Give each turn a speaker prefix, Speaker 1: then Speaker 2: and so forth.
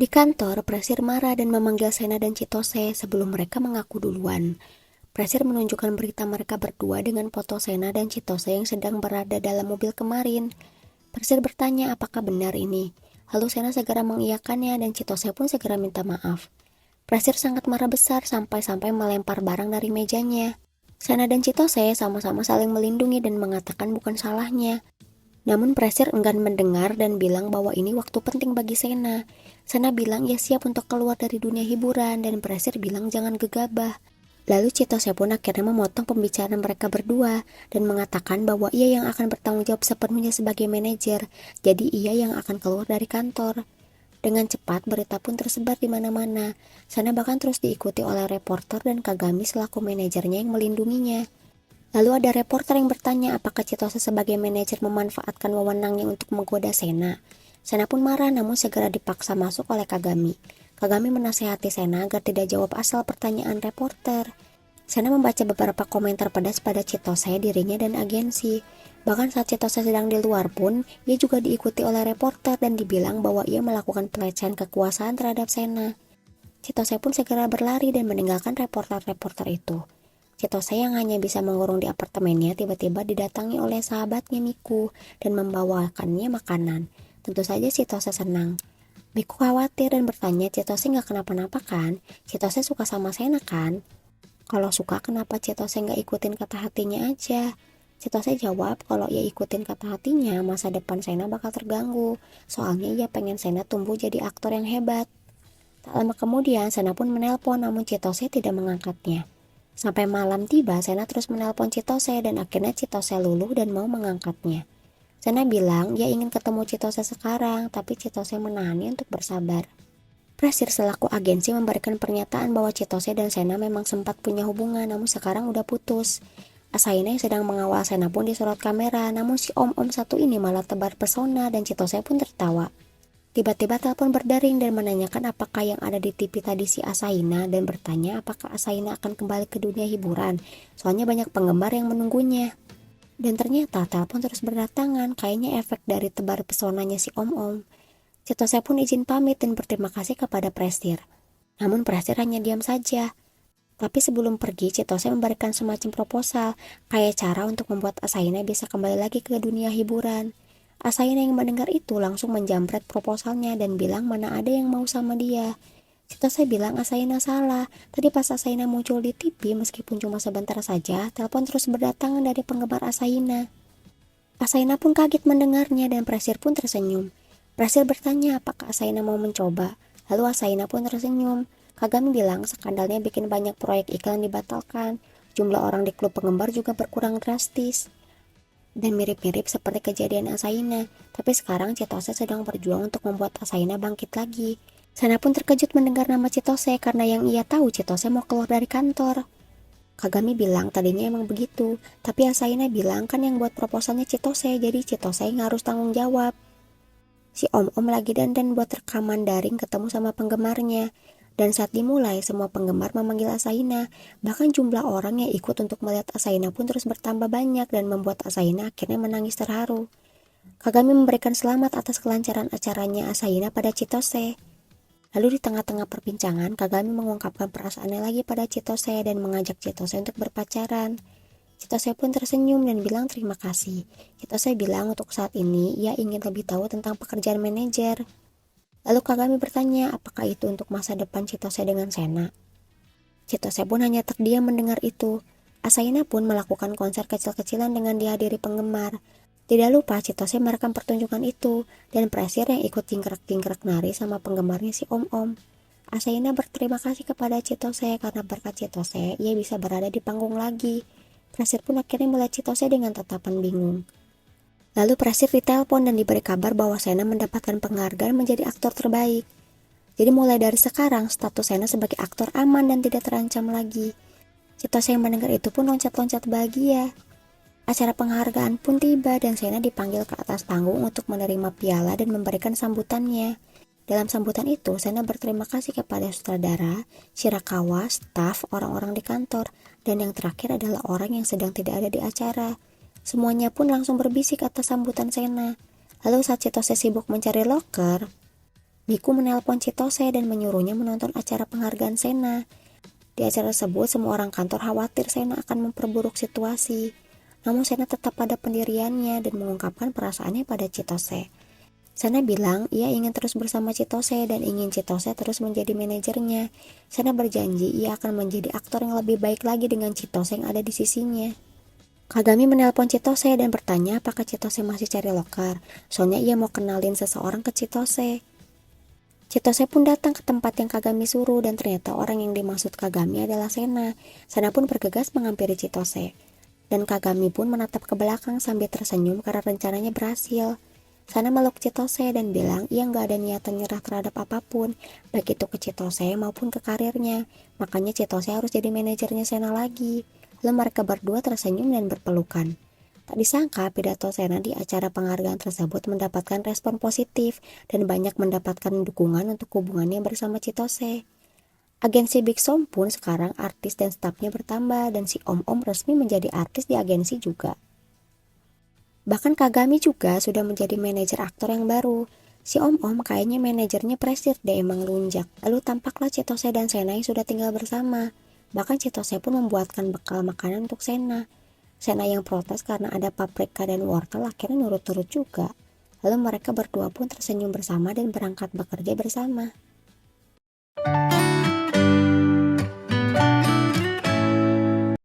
Speaker 1: kantor, Prasir marah dan memanggil Sena dan Chitose sebelum mereka mengaku duluan. Prasir menunjukkan berita mereka berdua dengan foto Sena dan Chitose yang sedang berada dalam mobil kemarin. Prasir bertanya apakah benar ini. Lalu Sena segera mengiyakannya dan Chitose pun segera minta maaf. Prasir sangat marah besar sampai-sampai melempar barang dari mejanya. Sena dan Chitose sama-sama saling melindungi dan mengatakan bukan salahnya. Namun Prasir enggan mendengar dan bilang bahwa ini waktu penting bagi Sena. Sena bilang ia siap untuk keluar dari dunia hiburan dan Prasir bilang jangan gegabah. Lalu Chitose pun akhirnya memotong pembicaraan mereka berdua dan mengatakan bahwa ia yang akan bertanggung jawab sepenuhnya sebagai manajer, jadi ia yang akan keluar dari kantor. Dengan cepat berita pun tersebar di mana-mana. Sena bahkan terus diikuti oleh reporter dan Kagami selaku manajernya yang melindunginya. Lalu ada reporter yang bertanya apakah Chitose sebagai manajer memanfaatkan wewenangnya untuk menggoda Sena. Sena pun marah namun segera dipaksa masuk oleh Kagami. Kagami menasihati Sena agar tidak jawab asal pertanyaan reporter. Sena membaca beberapa komentar pedas pada Chitose, dirinya dan agensi. Bahkan saat Chitose sedang di luar pun, ia juga diikuti oleh reporter dan dibilang bahwa ia melakukan pelecehan kekuasaan terhadap Sena. Chitose pun segera berlari dan meninggalkan reporter-reporter itu. Chitose yang hanya bisa mengurung di apartemennya tiba-tiba didatangi oleh sahabatnya Miku dan membawakannya makanan. Tentu saja Chitose senang. Miku khawatir dan bertanya Chitose nggak kenapa-napa kan? Chitose suka sama Sena kan? Kalau suka kenapa Chitose nggak ikutin kata hatinya aja? Chitose jawab kalau ia ikutin kata hatinya masa depan Sena bakal terganggu. Soalnya ia pengen Sena tumbuh jadi aktor yang hebat. Tak lama kemudian Sena pun menelpon namun Chitose tidak mengangkatnya. Sampai malam tiba, Sena terus menelpon Chitose dan akhirnya Chitose luluh dan mau mengangkatnya. Sena bilang ia ingin ketemu Chitose sekarang, tapi Chitose menahannya untuk bersabar. Prasir selaku agensi memberikan pernyataan bahwa Chitose dan Sena memang sempat punya hubungan, namun sekarang udah putus. Asaina yang sedang mengawal Sena pun disorot kamera, namun si om-om satu ini malah tebar pesona dan Chitose pun tertawa. Tiba-tiba telepon berdering dan menanyakan apakah yang ada di TV tadi si Asaina dan bertanya apakah Asaina akan kembali ke dunia hiburan. Soalnya banyak penggemar yang menunggunya. Dan ternyata telepon terus berdatangan, kayaknya efek dari tebar pesonanya si om-om. Chitose pun izin pamit dan berterima kasih kepada Prasir. Namun Prasir hanya diam saja. Tapi sebelum pergi, Chitose memberikan semacam proposal, kayak cara untuk membuat Asaina bisa kembali lagi ke dunia hiburan. Asaina yang mendengar itu langsung menjamret proposalnya dan bilang mana ada yang mau sama dia. Chitose bilang Asaina salah. Tadi pas Asaina muncul di TV meskipun cuma sebentar saja, telepon terus berdatangan dari penggemar Asaina. Asaina pun kaget mendengarnya dan Prasir pun tersenyum. Prasir bertanya apakah Asaina mau mencoba. Lalu Asaina pun tersenyum. Kagami bilang skandalnya bikin banyak proyek iklan dibatalkan. Jumlah orang di klub penggemar juga berkurang drastis. Dan mirip-mirip seperti kejadian Asaina, tapi sekarang Chitose sedang berjuang untuk membuat Asaina bangkit lagi. Sena pun terkejut mendengar nama Chitose karena yang ia tahu Chitose mau keluar dari kantor. Kagami bilang tadinya emang begitu, tapi Asaina bilang kan yang buat proposalnya Chitose, jadi Chitose yang harus tanggung jawab. Si om-om lagi dandan buat rekaman daring ketemu sama penggemarnya. Dan saat dimulai, semua penggemar memanggil Asaina. Bahkan jumlah orang yang ikut untuk melihat Asaina pun terus bertambah banyak dan membuat Asaina akhirnya menangis terharu. Kagami memberikan selamat atas kelancaran acaranya Asaina pada Chitose. Lalu di tengah-tengah perbincangan, Kagami mengungkapkan perasaannya lagi pada Chitose dan mengajak Chitose untuk berpacaran. Chitose pun tersenyum dan bilang terima kasih. Chitose bilang untuk saat ini ia ingin lebih tahu tentang pekerjaan manajer. Lalu Kagami bertanya apakah itu untuk masa depan Chitose dengan Sena. Chitose pun hanya terdiam mendengar itu. Asaina pun melakukan konser kecil-kecilan dengan dihadiri penggemar. Tidak lupa Chitose merekam pertunjukan itu dan Prasir yang ikut tingkrak-tingkrak nari sama penggemarnya si om-om. Asaina berterima kasih kepada Chitose karena berkat Chitose ia bisa berada di panggung lagi. Prasir pun akhirnya melihat Chitose dengan tatapan bingung. Lalu Prasir ditelepon dan diberi kabar bahwa Sena mendapatkan penghargaan menjadi aktor terbaik. Jadi mulai dari sekarang status Sena sebagai aktor aman dan tidak terancam lagi. Chitose yang mendengar itu pun loncat-loncat bahagia. Acara penghargaan pun tiba dan Sena dipanggil ke atas panggung untuk menerima piala dan memberikan sambutannya. Dalam sambutan itu, Sena berterima kasih kepada sutradara, Shirakawa, staf, orang-orang di kantor, dan yang terakhir adalah orang yang sedang tidak ada di acara. Semuanya pun langsung berbisik atas sambutan Sena. Lalu saat Chitose sibuk mencari loker, Miku menelpon Chitose dan menyuruhnya menonton acara penghargaan Sena. Di acara tersebut, semua orang kantor khawatir Sena akan memperburuk situasi. Namun Sena tetap pada pendiriannya dan mengungkapkan perasaannya pada Chitose. Sena bilang ia ingin terus bersama Chitose dan ingin Chitose terus menjadi manajernya. Sena berjanji ia akan menjadi aktor yang lebih baik lagi dengan Chitose yang ada di sisinya. Kagami menelpon Chitose dan bertanya apakah Chitose masih cari loker. Soalnya ia mau kenalin seseorang ke Chitose. Chitose pun datang ke tempat yang Kagami suruh dan ternyata orang yang dimaksud Kagami adalah Sena. Sena pun bergegas menghampiri Chitose. Dan Kagami pun menatap ke belakang sambil tersenyum karena rencananya berhasil. Sena meluk Chitose dan bilang ia nggak ada niatan nyerah terhadap apapun, baik itu ke Chitose maupun ke karirnya. Makanya Chitose harus jadi manajernya Sena lagi. Lalu mereka berdua tersenyum dan berpelukan. Tak disangka pidato Sena di acara penghargaan tersebut mendapatkan respon positif dan banyak mendapatkan dukungan untuk hubungannya bersama Chitose. Agensi Big Som pun sekarang artis dan stafnya bertambah dan si Om-Om resmi menjadi artis di agensi juga. Bahkan Kagami juga sudah menjadi manajer aktor yang baru. Si Om-Om kayaknya manajernya presir deh emang lunjak. Lalu tampaklah Chitose dan Sena yang sudah tinggal bersama. Bahkan Chitose pun membuatkan bekal makanan untuk Sena. Sena yang protes karena ada paprika dan wortel akhirnya nurut-nurut juga. Lalu mereka berdua pun tersenyum bersama dan berangkat bekerja bersama.